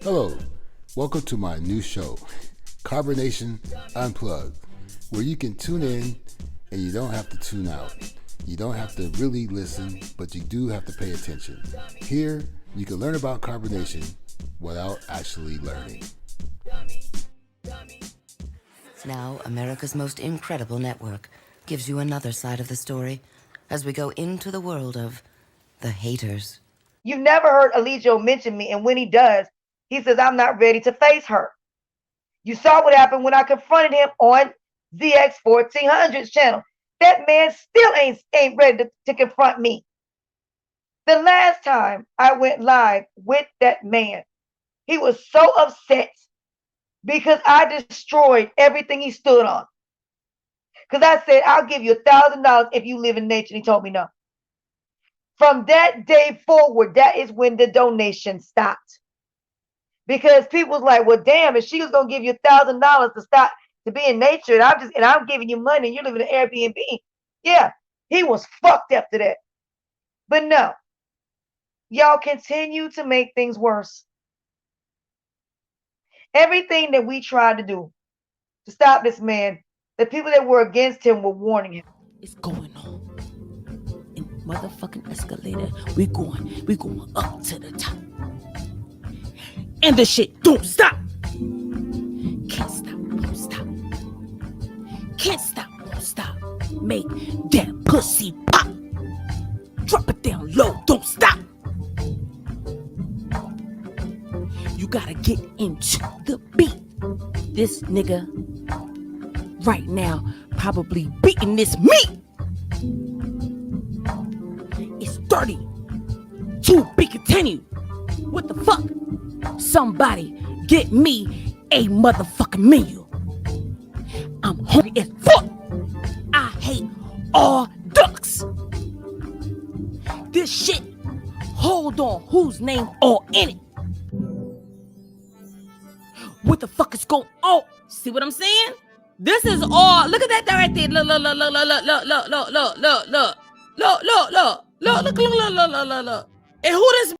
Hello, welcome to my new show, Carbonation Unplugged, where you can tune in and you don't have to tune out. You don't have to really listen, but you do have to pay attention. Here, you can learn about carbonation without actually learning. Now, America's most incredible network gives you another side of the story as we go into the world of the haters. You've never heard Eligio mention me, and when he does, he says, I'm not ready to face her. You saw what happened when I confronted him on ZX 1400's channel. That man still ain't ready to confront me. The last time I went live with that man, he was so upset because I destroyed everything he stood on. Because I said, I'll give you $1,000 if you live in nature. And he told me no. From that day forward, that is when the donation stopped. Because people was like, well, damn, if she was going to give you $1,000 to stop to be in nature, and I'm giving you money and you're living in Airbnb. Yeah, he was fucked after that. But no, y'all continue to make things worse. Everything that we tried to do to stop this man, the people that were against him were warning him. It's going on. In motherfucking escalator, we going up to the top. And the shit don't stop. Can't stop, won't stop. Can't stop, won't stop. Make that pussy pop. Drop it down low, don't stop. You gotta get into the beat. This nigga right now probably beating this meat. It's 30 to be continued. What the fuck? Somebody get me a motherfucking menu. I'm hungry as fuck. I hate all ducks. This shit, hold on, whose name all in it? What the fuck is going on? See what I'm saying? This is all. Look at that right there. Look. And who this